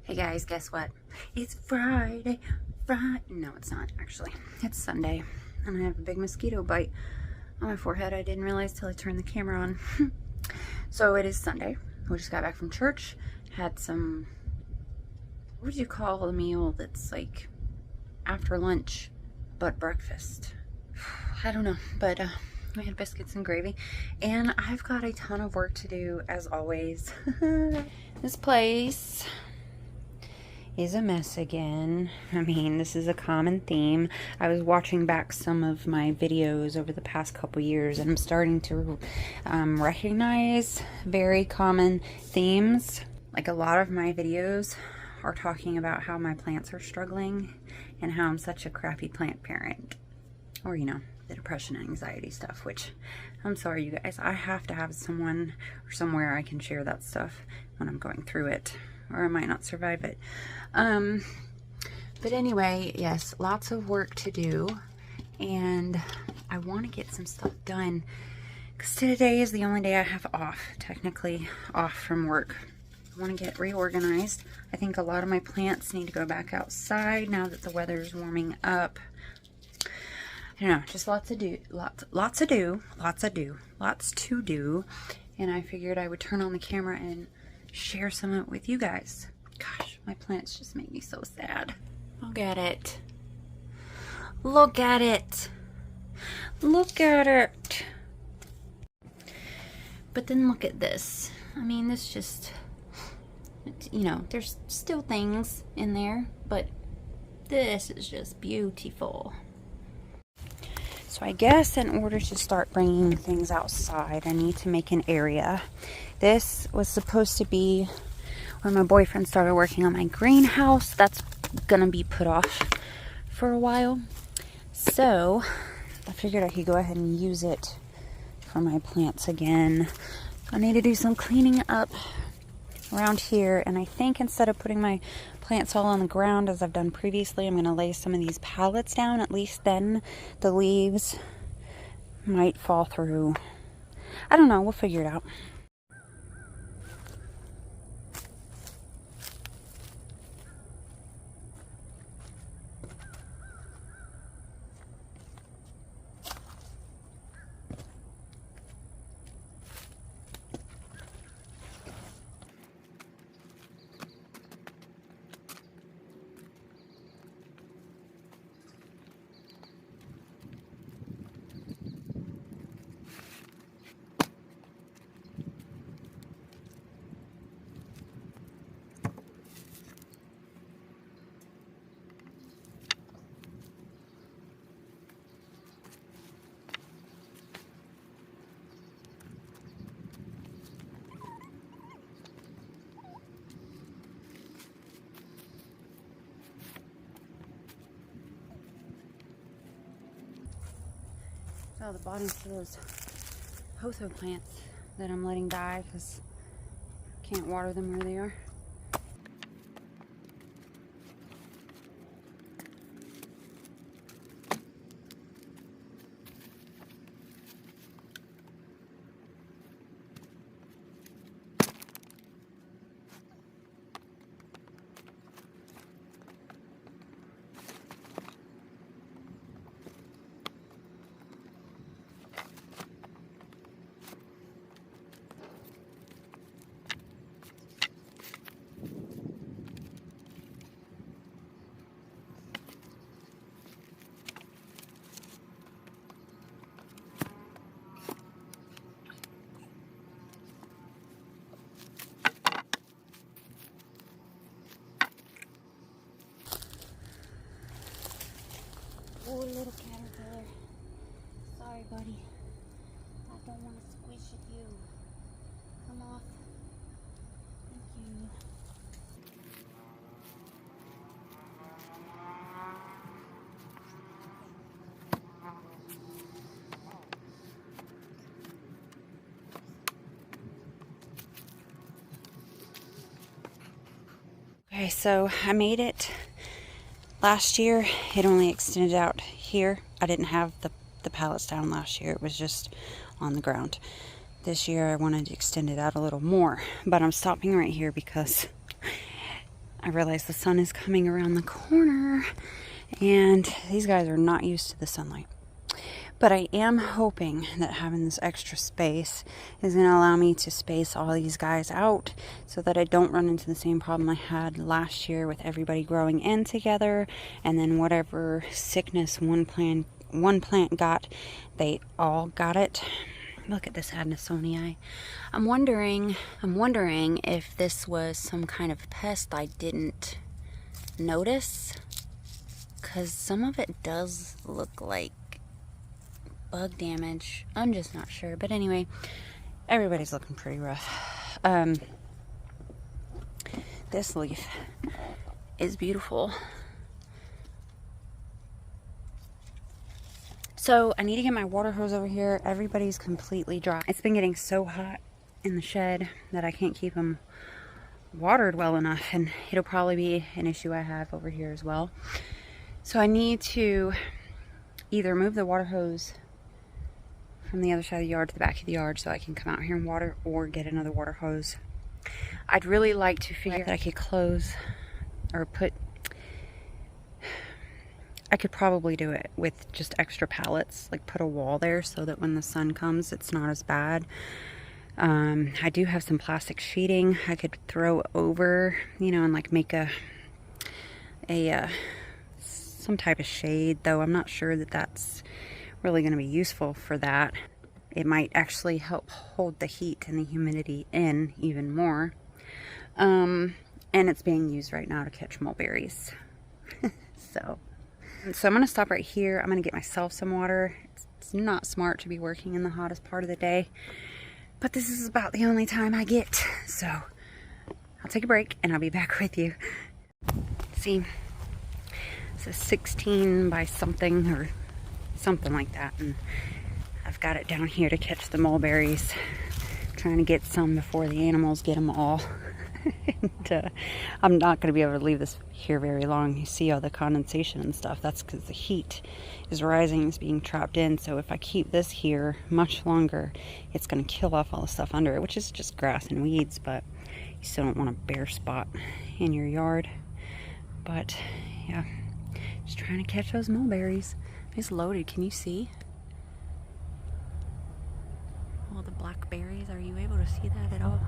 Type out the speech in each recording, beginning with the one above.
Hey guys, guess what? It's Friday. No, it's not actually. It's Sunday, and I have a big mosquito bite on my forehead. I didn't realize till I turned the camera on. So it is Sunday. We just got back from church. Had some, what would you call the meal that's like after lunch, but breakfast? I don't know, but we had biscuits and gravy, and I've got a ton of work to do as always. This place is a mess again. I mean, this is a common theme. I was watching back some of my videos over the past couple years, and I'm starting to recognize very common themes. Like, a lot of my videos are talking about how my plants are struggling and how I'm such a crappy plant parent. Or, you know, the depression and anxiety stuff, which I'm sorry, you guys. I have to have someone or somewhere I can share that stuff when I'm going through it, or I might not survive it. But anyway, yes, lots of work to do, and I want to get some stuff done because today is the only day I have off, technically off from work. I want to get reorganized. I think a lot of my plants need to go back outside now that the weather is warming up. I don't know, just lots to do, lots to do, and I figured I would turn on the camera and share some of it with you guys. Gosh, my plants just make me so sad. Look at it. Look at it. Look at it. But then look at this. I mean, this just, you know, there's still things in there, but this is just beautiful. So I guess in order to start bringing things outside, I need to make an area. This was supposed to be when my boyfriend started working on my greenhouse. That's gonna be put off for a while. So I figured I could go ahead and use it for my plants again. I need to do some cleaning up around here, and I think instead of putting my plants all on the ground as I've done previously, I'm gonna lay some of these pallets down. At least then the leaves might fall through. I don't know, we'll figure it out. Oh, the bottom of those household plants that I'm letting die because I can't water them where they are. Oh, little caterpillar. Sorry, buddy. I don't want to squish at you. Come off. Thank you. Okay, so I made it. Last year, it only extended out here. I didn't have the pallets down last year. It was just on the ground. This year I wanted to extend it out a little more, but I'm stopping right here because I realize the sun is coming around the corner and these guys are not used to the sunlight. But I am hoping that having this extra space is going to allow me to space all these guys out so that I don't run into the same problem I had last year with everybody growing in together, and then whatever sickness one plant got, they all got it. Look at this Adenisonii. I'm wondering if this was some kind of pest I didn't notice, because some of it does look like bug damage. I'm just not sure. But anyway, everybody's looking pretty rough. This leaf is beautiful. So I need to get my water hose over here. Everybody's completely dry. It's been getting so hot in the shed that I can't keep them watered well enough, and it'll probably be an issue I have over here as well. So I need to either move the water hose from the other side of the yard to the back of the yard so I can come out here and water, or get another water hose. I'd really like to figure that I could close or I could probably do it with just extra pallets, like put a wall there so that when the sun comes it's not as bad. I do have some plastic sheeting I could throw over, you know, and like make some type of shade, though I'm not sure that that's really going to be useful for that. It might actually help hold the heat and the humidity in even more. And it's being used right now to catch mulberries. So I'm going to stop right here. I'm going to get myself some water. It's not smart to be working in the hottest part of the day, but this is about the only time I get. So I'll take a break and I'll be back with you. See, it's a 16 by something or something like that, and I've got it down here to catch the mulberries. I'm trying to get some before the animals get them all. And I'm not going to be able to leave this here very long. You see all the condensation and stuff. That's because the heat is rising, it's being trapped in. So if I keep this here much longer, it's going to kill off all the stuff under it, which is just grass and weeds, but you still don't want a bare spot in your yard. But yeah, just trying to catch those mulberries. It's loaded. Can you see all the blackberries? Are you able to see that at all?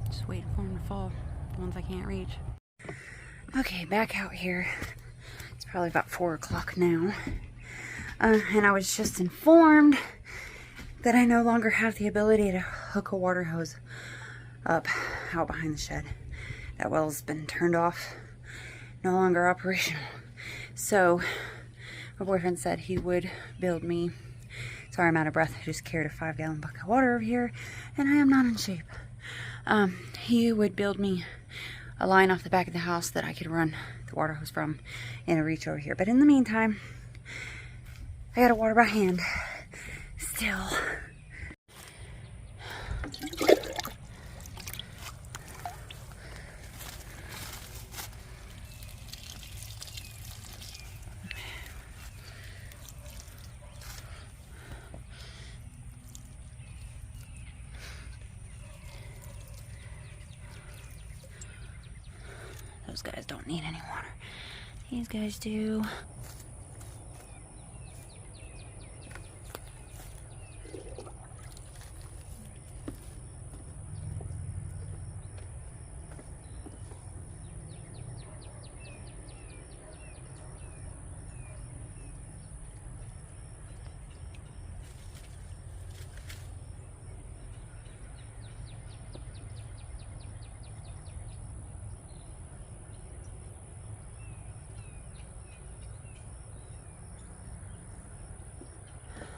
Just waiting for them to fall, the ones I can't reach. Okay, back out here. It's probably about 4 o'clock now. And I was just informed that I no longer have the ability to hook a water hose up out behind the shed. That well's been turned off, no longer operational. So my boyfriend said he would build me, sorry I'm out of breath, I just carried a 5-gallon bucket of water over here and I am not in shape. He would build me a line off the back of the house that I could run the water hose from and a reach over here. But in the meantime, I gotta water by hand still. Those guys don't need any water. These guys do.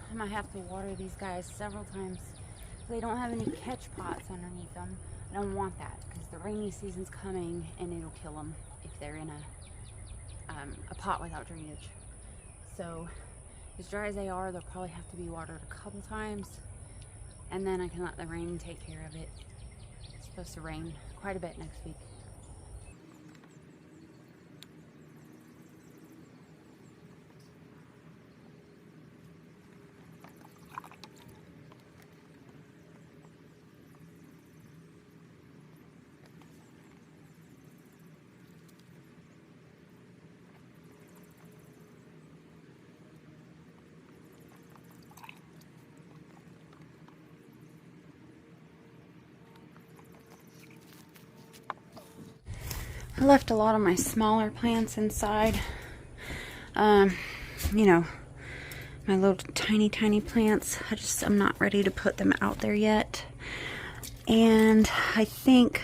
I might have to water these guys several times. They don't have any catch pots underneath them. I don't want that because the rainy season's coming and it'll kill them if they're in a pot without drainage. So as dry as they are, they'll probably have to be watered a couple times, and then I can let the rain take care of it. It's supposed to rain quite a bit next week. I left a lot of my smaller plants inside. You know, my little tiny plants. I'm not ready to put them out there yet. And I think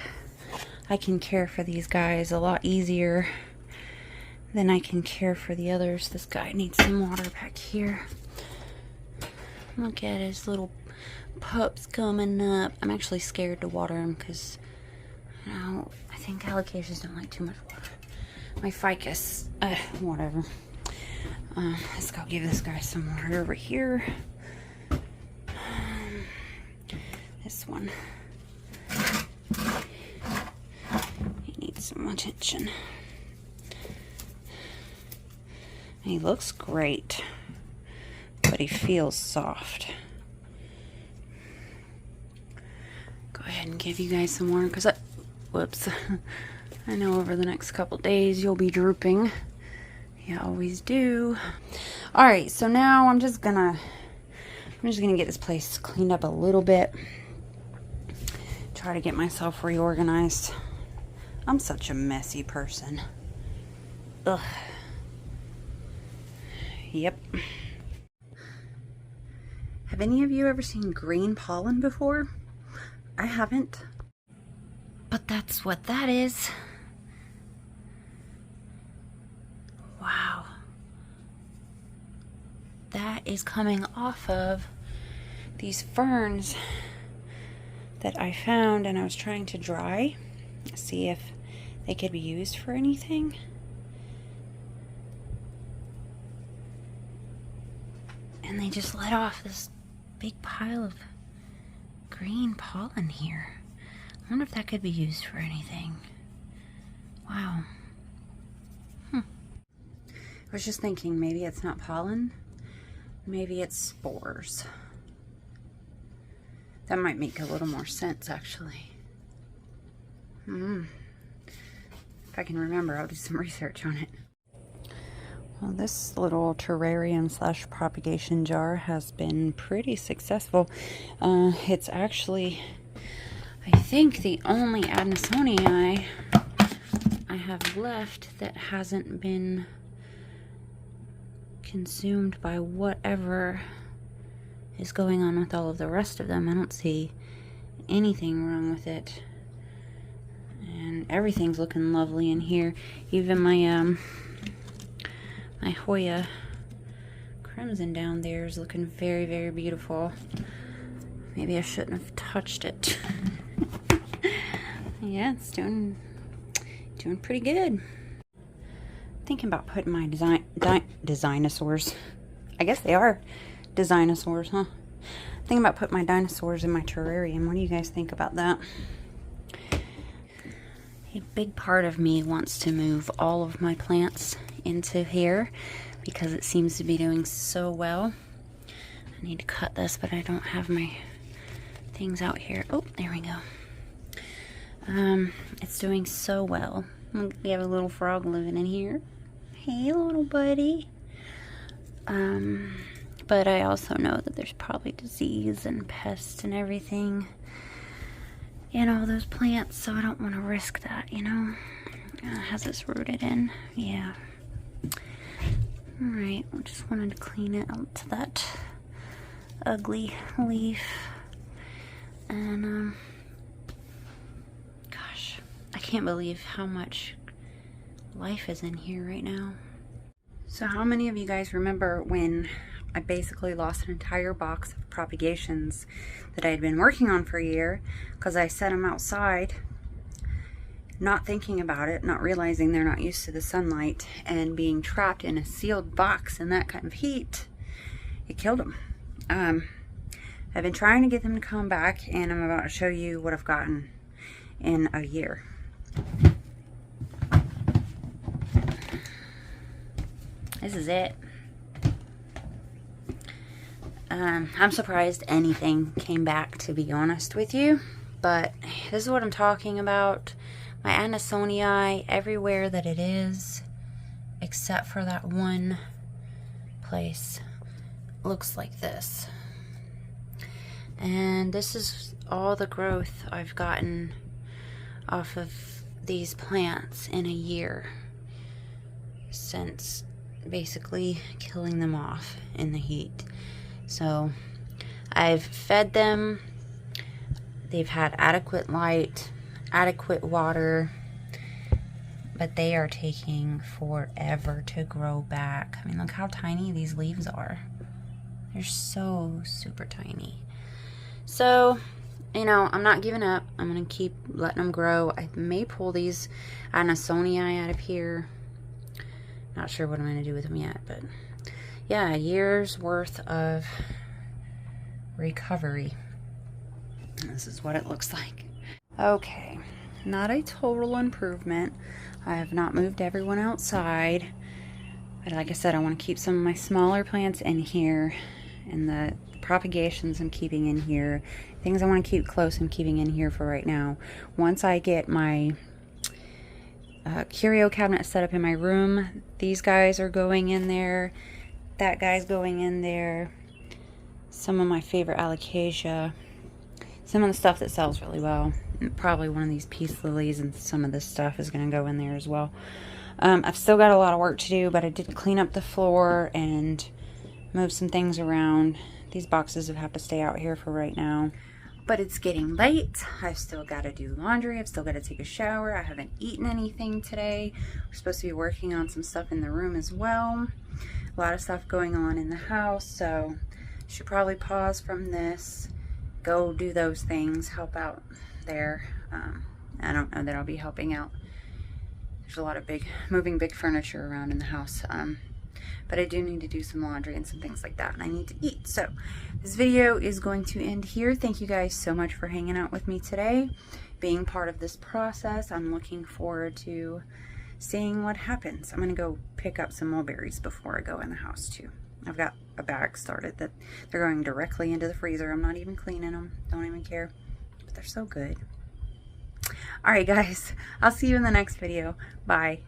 I can care for these guys a lot easier than I can care for the others. This guy needs some water back here. Look at his little pups coming up. I'm actually scared to water him because, you know, I think alocasias don't like too much water. My ficus, whatever. Let's go give this guy some water over here. This one. He needs some attention. He looks great, but he feels soft. Go ahead and give you guys some water because whoops. I know over the next couple days you'll be drooping. You always do. All right, so now I'm just gonna get this place cleaned up a little bit. Try to get myself reorganized. I'm such a messy person. Ugh. Yep. Have any of you ever seen green pollen before? I haven't. But that's what that is. Wow. That is coming off of these ferns that I found, and I was trying to dry, see if they could be used for anything. And they just let off this big pile of green pollen here. I wonder if that could be used for anything. Wow. I was just thinking maybe it's not pollen, maybe it's spores. That might make a little more sense, actually. If I can remember, I'll do some research on it. Well, this little terrarium / propagation jar has been pretty successful. It's actually, I think, the only Anisonii I have left that hasn't been consumed by whatever is going on with all of the rest of them. I don't see anything wrong with it. And everything's looking lovely in here. Even my my Hoya crimson down there is looking very, very beautiful. Maybe I shouldn't have touched it. Yeah, it's doing pretty good. Thinking about putting my dinosaurs. I guess they are dinosaurs, huh? Thinking about putting my dinosaurs in my terrarium. What do you guys think about that? A big part of me wants to move all of my plants into here because it seems to be doing so well. I need to cut this, but I don't have my things out here. Oh, there we go. It's doing so well. We have a little frog living in here. Hey, little buddy. But I also know that there's probably disease and pests and everything in all those plants, so I don't want to risk that, you know. Has this rooted in? Yeah. Alright, I just wanted to clean it out to that ugly leaf. And, gosh, I can't believe how much life is in here right now. So how many of you guys remember when I basically lost an entire box of propagations that I had been working on for a year because I set them outside, not thinking about it, not realizing they're not used to the sunlight, and being trapped in a sealed box in that kind of heat? It killed them. I've been trying to get them to come back, and I'm about to show you what I've gotten in a year. This is it. I'm surprised anything came back, to be honest with you, but this is what I'm talking about. My Anisonii, everywhere that it is, except for that one place, looks like this. And this is all the growth I've gotten off of these plants in a year since basically killing them off in the heat. So I've fed them. They've had adequate light, adequate water, but they are taking forever to grow back. I mean, look how tiny these leaves are. They're so super tiny. So, you know, I'm not giving up. I'm going to keep letting them grow. I may pull these Anisonii out of here. Not sure what I'm going to do with them yet, but yeah, a year's worth of recovery. This is what it looks like. Okay, not a total improvement. I have not moved everyone outside, but like I said, I want to keep some of my smaller plants in here, and the propagations I'm keeping in here. Things I want to keep close, I'm keeping in here for right now. Once I get my curio cabinet set up in my room, these guys are going in there. That guy's going in there. Some of my favorite alocasia. Some of the stuff that sells really well. Probably one of these peace lilies, and some of this stuff is going to go in there as well. I've still got a lot of work to do, but I did clean up the floor and move some things around. These boxes have to stay out here for right now. But it's getting late. I've still got to do laundry. I've still got to take a shower. I haven't eaten anything today. We're supposed to be working on some stuff in the room as well. A lot of stuff going on in the house, so should probably pause from this, go do those things, help out there. I don't know that I'll be helping out. There's a lot of moving big furniture around in the house. But I do need to do some laundry and some things like that, and I need to eat. So this video is going to end here. Thank you guys so much for hanging out with me today, being part of this process. I'm looking forward to seeing what happens. I'm going to go pick up some mulberries before I go in the house too. I've got a bag started that they're going directly into the freezer. I'm not even cleaning them. Don't even care. But they're so good. Alright guys, I'll see you in the next video. Bye.